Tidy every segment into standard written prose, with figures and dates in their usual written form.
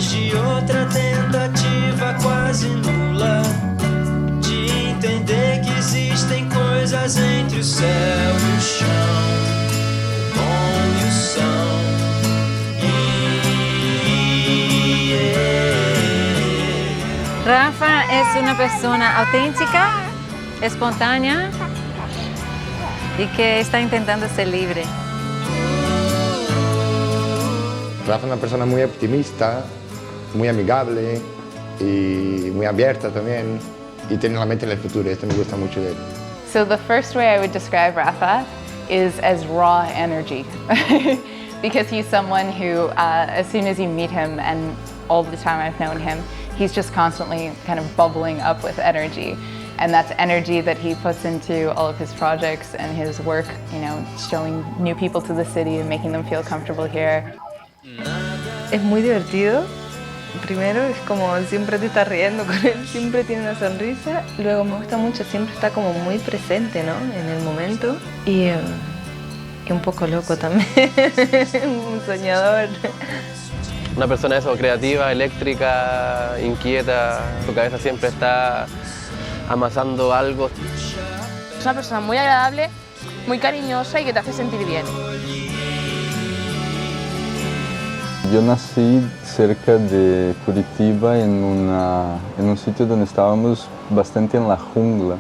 depois de outra tentativa quase nula de entender que existem coisas entre o céu e o chão, o bom e o são. Rafa es una persona auténtica, espontánea y que está intentando ser libre. Rafa es una persona muy optimista, muy amigable y muy abierta también, y tiene la mente en el futuro. Esto me gusta mucho de él. So the first way I would describe Rafa is as raw energy, because he's someone who, as soon as you meet him, and all the time I've known him, he's just constantly kind of bubbling up with energy. And that's energy that he puts into all of his projects and his work, you know, showing new people to the city and making them feel comfortable here. Es muy divertido. Primero es como siempre te está riendo con él, siempre tiene una sonrisa. Luego me gusta mucho, siempre está como muy presente, ¿no? En el momento. Y un poco loco también, un soñador. Una persona eso, creativa, eléctrica, inquieta, su cabeza siempre está amasando algo. Es una persona muy agradable, muy cariñosa y que te hace sentir bien. Yo nací cerca de Curitiba en un sitio donde estábamos bastante en la jungla,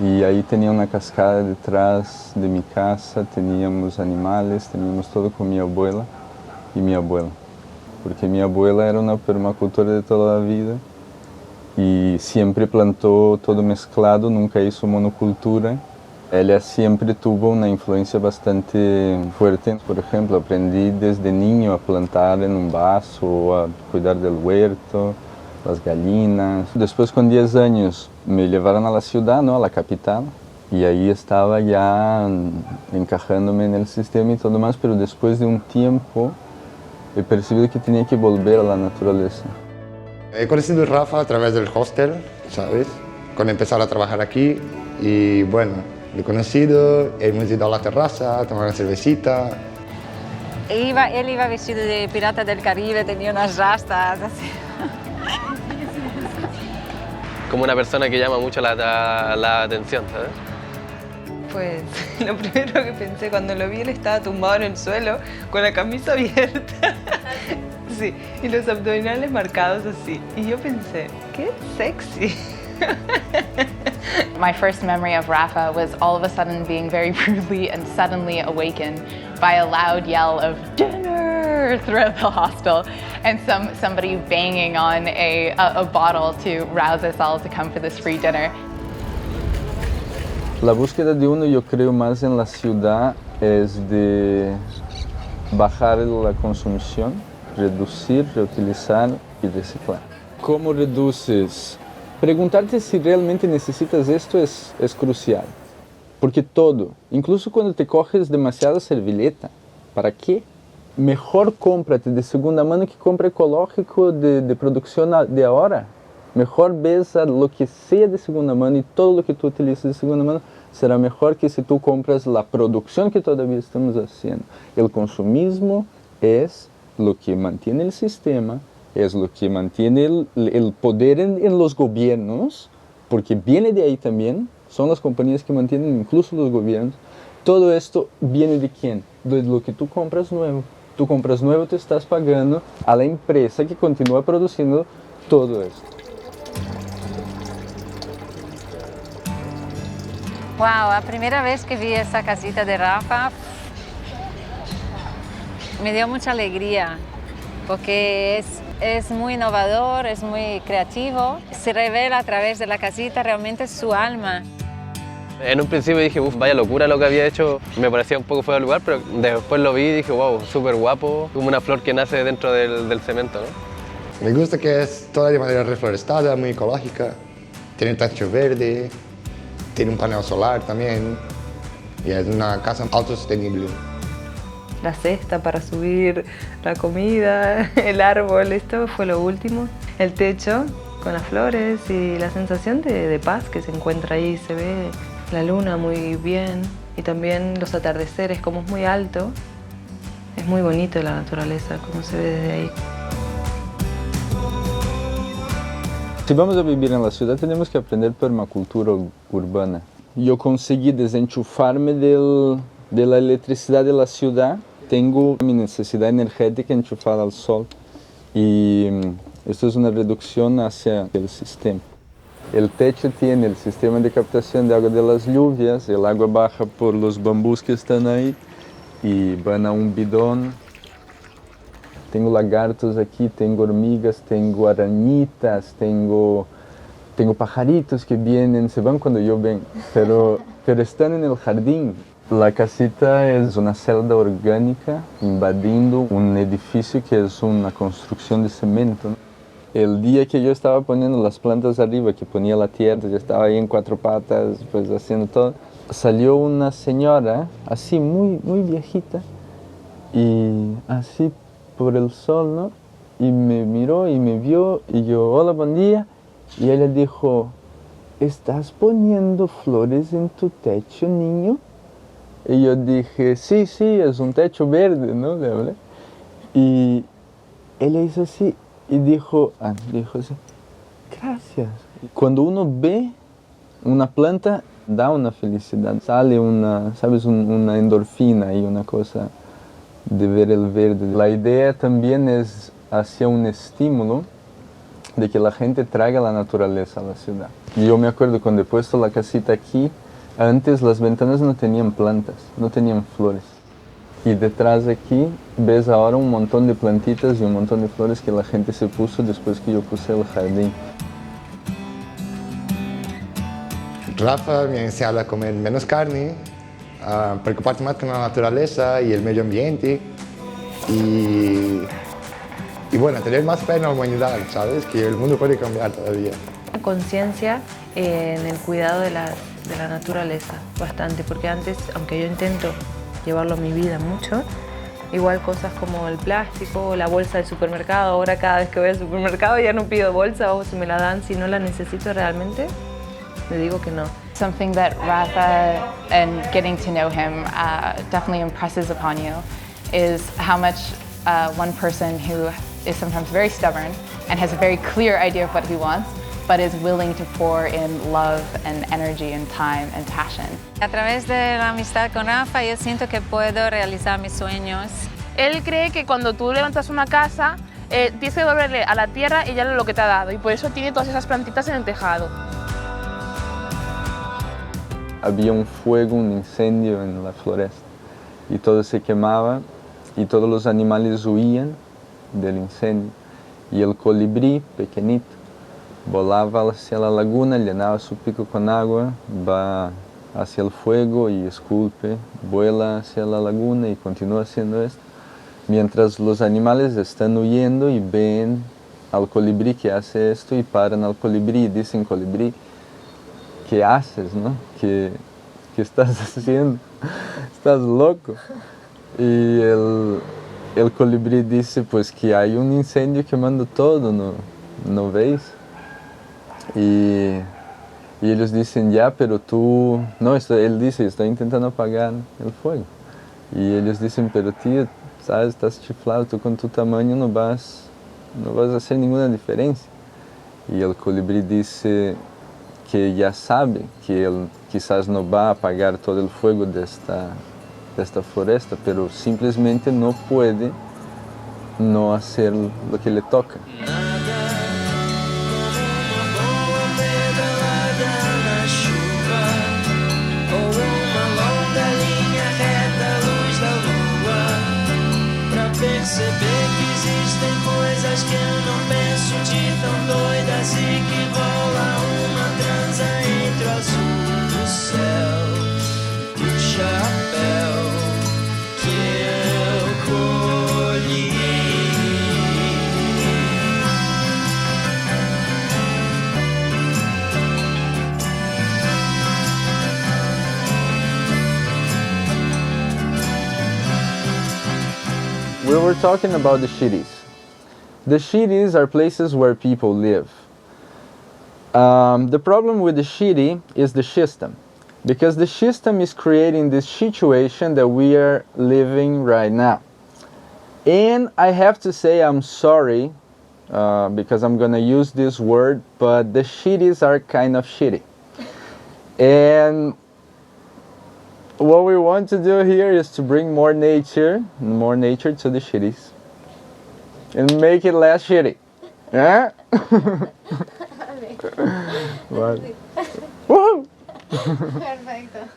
y ahí tenía una cascada detrás de mi casa, teníamos animales, teníamos todo con mi abuela y mi abuelo, porque mi abuela era una permacultora de toda la vida y siempre plantó todo mezclado, nunca hizo monocultura. Ella siempre tuvo una influencia bastante fuerte. Por ejemplo, aprendí desde niño a plantar en un vaso, a cuidar del huerto, las gallinas. Después, con 10 años, me llevaron a la ciudad, ¿no? A la capital, y ahí estaba ya encajándome en el sistema y todo más, pero después de un tiempo he percibido que tenía que volver a la naturaleza. He conocido a Rafa a través del hostel, ¿sabes? Cuando empezar a trabajar aquí, y bueno, lo he conocido, hemos ido a la terraza a tomar una cervecita. Él iba vestido de pirata del Caribe, tenía unas rastas así. Como una persona que llama mucho la atención, ¿sabes? Pues lo primero que pensé cuando lo vi, él estaba tumbado en el suelo con la camisa abierta. Sí, y los abdominales marcados así. Y yo pensé, qué sexy. My first memory of Rafa was all of a sudden being very rudely and suddenly awakened by a loud yell of dinner throughout the hostel, and somebody banging on a bottle to rouse us all to come for this free dinner. La búsqueda de uno, yo creo, más en la ciudad es de bajar la consumición, reducir, reutilizar y reciclar. ¿Cómo reduces? Preguntarte si realmente necesitas esto es crucial, porque todo, incluso cuando te coges demasiada servilleta, ¿para qué? Mejor cómprate de segunda mano que compra ecológico de producción de ahora. Mejor ves lo que sea de segunda mano, y todo lo que tú utilizas de segunda mano será mejor que si tú compras la producción que todavía estamos haciendo. El consumismo es lo que mantiene el sistema, es lo que mantiene el poder en los gobiernos, porque viene de ahí también, son las compañías que mantienen incluso los gobiernos. Todo esto viene de quién? De lo que tú compras nuevo. Tú compras nuevo, te estás pagando a la empresa que continúa produciendo todo esto. Wow, la primera vez que vi esa casita de Rafa me dio mucha alegría, porque es muy innovador, es muy creativo. Se revela a través de la casita realmente su alma. En un principio dije, uff, vaya locura lo que había hecho, me parecía un poco feo el lugar, pero después lo vi y dije, wow, súper guapo, como una flor que nace dentro del cemento, ¿no? Me gusta que es toda de manera reforestada, muy ecológica, tiene techo verde, tiene un panel solar también, y es una casa autosostenible. La cesta para subir la comida, el árbol, esto fue lo último. El techo con las flores y la sensación de paz que se encuentra ahí, se ve la luna muy bien y también los atardeceres, como es muy alto, es muy bonito la naturaleza, como se ve desde ahí. Si vamos a vivir en la ciudad tenemos que aprender permacultura urbana. Yo conseguí desenchufarme de la electricidad de la ciudad. Tengo mi necesidad energética enchufada al sol y esto es una reducción hacia el sistema. El techo tiene el sistema de captación de agua de las lluvias, el agua baja por los bambús que están ahí y van a un bidón. Tengo lagartos aquí, tengo hormigas, tengo arañitas, tengo pajaritos que vienen, se van cuando yo vengo, pero están en el jardín. La casita es una celda orgánica invadiendo un edificio que es una construcción de cemento, ¿no? El día que yo estaba poniendo las plantas arriba, que ponía la tierra, yo estaba ahí en 4 patas, pues haciendo todo, salió una señora así muy viejita y así por el sol, ¿no? Y me miró y me vio y yo, hola, buen día. Y ella dijo, ¿estás poniendo flores en tu techo, niño? Y yo dije, sí, es un techo verde, ¿no? Le hablé. Y ella hizo así y dijo así, gracias. Cuando uno ve una planta, da una felicidad, sale una, ¿sabes? Una endorfina y una cosa de ver el verde. La idea también es hacia un estímulo de que la gente traiga la naturaleza a la ciudad. Yo me acuerdo cuando he puesto la casita aquí, antes las ventanas no tenían plantas, no tenían flores. Y detrás de aquí ves ahora un montón de plantitas y un montón de flores que la gente se puso después que yo puse el jardín. Rafa me ha enseñado a comer menos carne, a preocuparse más con la naturaleza y el medio ambiente y bueno, tener más fe en la humanidad, ¿sabes? Que el mundo puede cambiar todavía. Conciencia en el cuidado de la naturaleza, bastante, porque antes, aunque yo intento llevarlo a mi vida mucho, igual cosas como el plástico o la bolsa del supermercado, ahora cada vez que voy al supermercado ya no pido bolsa o si me la dan, si no la necesito realmente, le digo que no. Something that Rafa and getting to know him definitely impresses upon you is how much one person who is sometimes very stubborn and has a very clear idea of what he wants, but is willing to pour in love and energy and time and passion. A través de la amistad con Rafa yo siento que puedo realizar mis sueños. Él cree que cuando tú levantas una casa, tienes que devolverle a la tierra ella lo que te ha dado y por eso tiene todas esas plantitas en el tejado. Había un fuego, un incendio en la floresta y todo se quemaba y todos los animales huían del incendio y el colibrí pequeñito volaba hacia la laguna, llenaba su pico con agua, va hacia el fuego y esculpe, vuela hacia la laguna y continúa haciendo esto. Mientras los animales están huyendo y ven al colibrí que hace esto y paran al colibrí y dicen, colibrí, ¿qué haces, no? ¿Qué estás haciendo? Estás loco. Y el colibrí dice, pues que hay un incendio quemando todo, ¿no veis? Y ellos dicen, ya, pero tú... No, él dice, estoy intentando apagar el fuego. Y ellos dicen, pero tío, sabes, estás chiflado, tú con tu tamaño no vas a hacer ninguna diferencia. Y el colibrí dice que ya sabe que él quizás no va a apagar todo el fuego de esta floresta, pero simplemente no puede no hacer lo que le toca. Perceber que existem coisas que eu não penso de tão doidas e que rola uma transa entre o azul do céu e o chapéu que eu colhi. We were talking about the cities. The cities are places where people live. The problem with the city is the system, because the system is creating this situation that we are living right now. And I have to say I'm sorry because I'm gonna use this word, but the shitties are kind of shitty. And what we want to do here is to bring more nature to the shitties and make it less shitty. Yeah? Vale. Woohoo! Perfecto.